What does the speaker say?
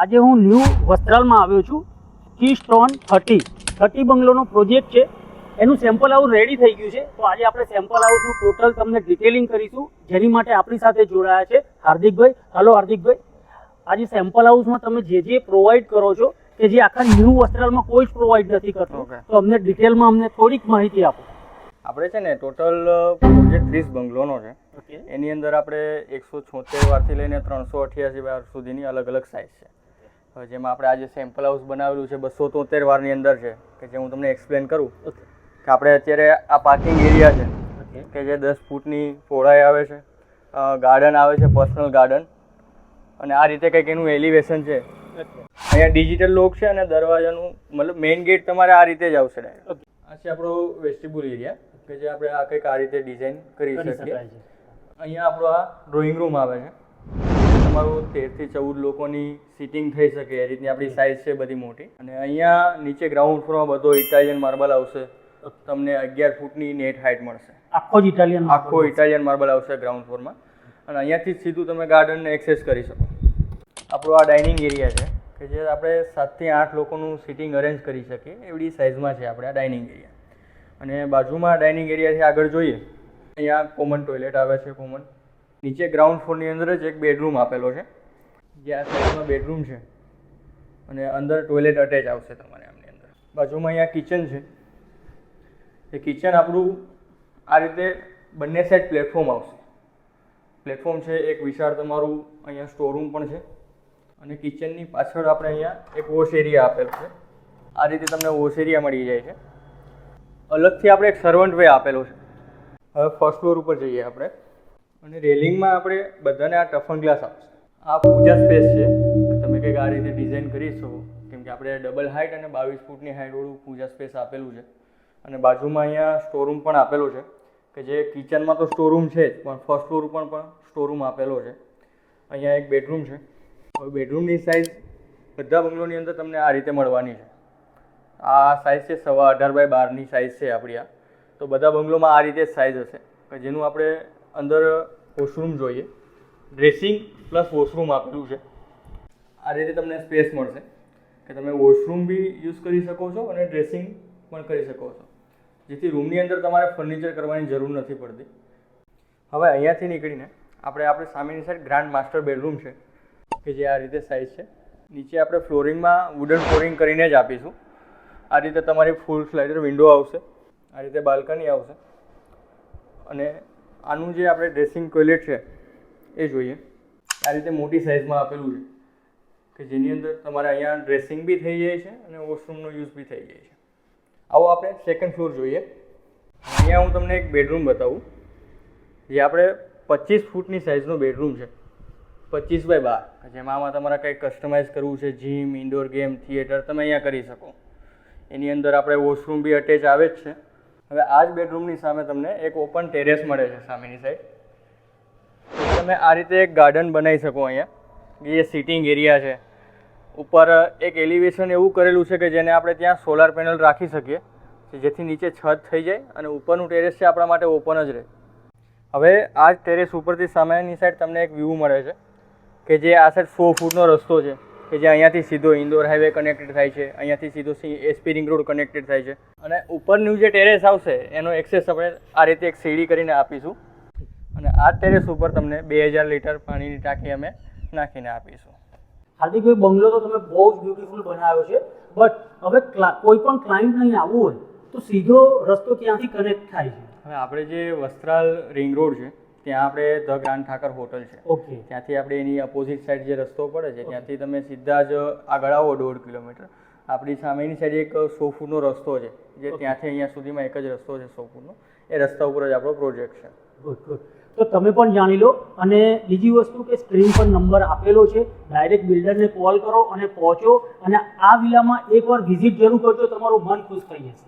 આજે હું ન્યૂ વસ્ત્રાલમાં આવ્યો છું. કીસ્ટોન 30 બંગલોનો પ્રોજેક્ટ છે. એનું સેમ્પલ હાઉસ રેડી થઈ ગયું છે. તો આજે આપણે સેમ્પલ હાઉસનું ટોટલ તમને ડિટેલિંગ કરીશું, જેની માટે આપણી સાથે જોડાયા છે હાર્દિકભાઈ. હલો હાર્દિકભાઈ, આજે સેમ્પલ હાઉસમાં તમે જે પ્રોવાઈડ કરો છો કે જે આખા ન્યૂ વસ્ત્રાલમાં કોઈ જ પ્રોવાઈડ નથી કરતો, તો અમને ડિટેલમાં અમને થોડીક માહિતી આપો. આપણે છે ને ટોટલ પ્રોજેક્ટ 30 બંગલોનો છે. એની અંદર આપણે 176 વારથી લઈને 388 વાર સુધીની અલગ અલગ સાઇઝ છે. હવે જેમાં આપણે આજે સેમ્પલ હાઉસ બનાવેલું છે 273 વારની અંદર છે, કે જે હું તમને એક્સપ્લેન કરું કે આપણે અત્યારે આ પાર્કિંગ એરિયા છે કે જે 10 ફૂટની પહોળાઈ આવે છે, ગાર્ડન આવે છે, પર્સનલ ગાર્ડન, અને આ રીતે કંઈક એનું એલિવેશન છે. અહીંયા ડિજિટલ લોક છે અને દરવાજાનું મતલબ મેઇન ગેટ તમારે આ રીતે જ આવશે ડાયરેક્ટ. આ છે આપણો વેસ્ટિબ્યુલ એરિયા કે જે આપણે આ કંઈક આ રીતે ડિઝાઇન કરી શકીએ. અહીંયા આપણો આ ડ્રોઈંગ રૂમ આવે છે. તમારું 13 થી 14 લોકોની સિટિંગ થઈ શકે એ રીતની આપણી સાઇઝ છે બધી મોટી. અને અહીંયા નીચે ગ્રાઉન્ડ ફ્લોરમાં બધો ઇટાલિયન માર્બલ આવશે. તમને 11 ફૂટની નેટ હાઇટ મળશે. આખો ઇટાલિયન માર્બલ આવશે ગ્રાઉન્ડ ફ્લોરમાં. અને અહીંયાથી જ સીધું તમે ગાર્ડનને એક્સેસ કરી શકો. આપણો આ ડાઇનિંગ એરિયા છે કે જે આપણે 7 થી 8 લોકોનું સિટિંગ અરેન્જ કરી શકીએ એવડી સાઇઝમાં છે આપણે આ ડાઇનિંગ એરિયા. અને બાજુમાં ડાઇનિંગ એરિયાથી આગળ જોઈએ, અહીંયા કોમન ટોયલેટ આવે છે. કોમન નીચે ગ્રાઉન્ડ ફ્લોરની અંદર જ એક બેડરૂમ આપેલો છે, જે આ સાઈડમાં બેડરૂમ છે અને અંદર ટોયલેટ અટેચ આવશે તમારે આમની અંદર. બાજુમાં અહીંયા કિચન છે. એ કિચન આપણું આ રીતે બંને સાઈડ પ્લેટફોર્મ આવશે. પ્લેટફોર્મ છે, એક વિશાળ તમારું અહીંયા સ્ટોરરૂમ પણ છે. અને કિચનની પાછળ આપણે અહીંયા એક વોશ એરિયા આપેલો છે. આ રીતે તમને વોશ એરિયા મળી જાય છે. અલગથી આપણે એક સર્વન્ટ વે આપેલો છે. હવે ફર્સ્ટ ફ્લોર ઉપર જઈએ આપણે, અને રેલિંગમાં આપણે બધાને આ ટફન ગ્લાસ આપશે. આ પૂજા સ્પેસ છે, તમે કંઈક આ રીતે ડિઝાઇન કરી શકો, કેમ કે આપણે ડબલ હાઇટ અને 22 ફૂટની હાઇટવાળું પૂજા સ્પેસ આપેલું છે. અને બાજુમાં અહીંયા સ્ટોરરૂમ પણ આપેલો છે, કે જે કિચનમાં તો સ્ટોરરૂમ છે જ, પણ ફર્સ્ટ ફ્લોર ઉપર પણ સ્ટોરરૂમ આપેલો છે. અહીંયા એક બેડરૂમ છે. હવે બેડરૂમની સાઇઝ બધા બંગલોની અંદર તમને આ રીતે મળવાની છે. આ સાઇઝ છે 18 બાય 12ની સાઇઝ છે આપણી આ. તો બધા બંગલોમાં આ રીતે જ સાઇઝ હશે, કે જેનું આપણે અંદર વોશરૂમ જોઈએ. ડ્રેસિંગ પ્લસ વોશરૂમ આપેલું છે. આ રીતે તમને સ્પેસ મળશે કે તમે વોશરૂમ બી યુઝ કરી શકો છો અને ડ્રેસિંગ પણ કરી શકો છો, જેથી રૂમની અંદર તમારે ફર્નિચર કરવાની જરૂર નથી પડતી. હવે અહીંયાથી નીકળીને આપણે સામેની સાઈડ ગ્રાન્ડ માસ્ટર બેડરૂમ છે, કે જે આ રીતે સાઇઝ છે. નીચે આપણે ફ્લોરિંગમાં વુડન ફ્લોરિંગ કરીને જ આપીશું. આ રીતે તમારી ફૂલ સ્લાઇડર વિન્ડો આવશે, આ રીતે બાલ્કની આવશે. અને આનું જે આપણે ડ્રેસિંગ ટોયલેટ છે એ જોઈએ. આ રીતે મોટી સાઇઝમાં આપેલું છે, કે જેની અંદર તમારે અહીંયા ડ્રેસિંગ બી થઈ જાય છે અને વોશરૂમનો યુઝ બી થઈ જાય છે. આવો આપણે સેકન્ડ ફ્લોર જોઈએ. અહીંયા હું તમને એક બેડરૂમ બતાવું, જે આપણે 25 ફૂટની સાઇઝનો બેડરૂમ છે, 25 બાય 12, જેમાં તમારે કંઈક કસ્ટમાઇઝ કરવું છે, જીમ, ઇન્ડોર ગેમ, થિયેટર તમે અહીંયા કરી શકો. એની અંદર આપણે વોશરૂમ બી અટેચ આવે જ છે. હવે આ જ બેડરૂમની સામે તમને એક ઓપન ટેરેસ મળે છે સામેની સાઈડ. તમે આ રીતે એક ગાર્ડન બનાવી શકો અહીંયા, જે સિટિંગ એરિયા છે. ઉપર એક એલિવેશન એવું કરેલું છે કે જેને આપણે ત્યાં સોલાર પેનલ રાખી શકીએ, જેથી નીચે છત થઈ જાય અને ઉપરનું ટેરેસ છે આપણા માટે ઓપન જ રહે. હવે આ જ ટેરેસ ઉપરથી સામેની સાઈડ તમને એક વ્યૂ મળે છે, કે જે આ સાઈડ 100 ફૂટનો રસ્તો છે, કે જે અહીંયાથી સીધો ઇન્દોર હાઈવે કનેક્ટેડ થાય છે, અહીંયાથી સીધો એસપી રિંગ રોડ કનેક્ટેડ થાય છે. અને ઉપરનું જે ટેરેસ આવશે એનો એક્સેસ આપણે આ રીતે એક સીડી કરીને આપીશું. અને આ ટેરેસ ઉપર તમને 2000 લીટર પાણીની ટાંકી અમે નાખીને આપીશું. હાર્દિકભાઈ, બંગલો તો તમે બહુ જ બ્યુટીફુલ બનાવ્યો છે, બટ હવે કોઈ પણ ક્લાયન્ટ અહીં આવવું હોય તો સીધો રસ્તો ત્યાંથી કનેક્ટ થાય છે. હવે આપણે જે વસ્ત્રાલ રિંગ રોડ છે ત્યાં આપણે ધ ગ્રાન્ડ ઠાકર હોટલ છે. ઓકે. ત્યાંથી આપણે એની અપોઝિટ સાઈડ જે રસ્તો પડે છે ત્યાંથી તમે સીધા જ આગળ આવો 1.5 કિલોમીટર. આપણી સામેની સાઈડ એક 100 ફૂટનો રસ્તો છે, જે ત્યાંથી અહીંયા સુધીમાં એક જ રસ્તો છે 100 ફૂટનો. એ રસ્તા ઉપર જ આપણો પ્રોજેક્ટ છે. ગુડ. તો તમે પણ જાણી લો. અને બીજી વસ્તુ કે સ્ક્રીન પર નંબર આપેલો છે, ડાયરેક્ટ બિલ્ડરને કોલ કરો અને પહોંચો. અને આ વિલામાં એકવાર વિઝિટ જરૂર કરજો, તમારું મન ખુશ થઈ જશે.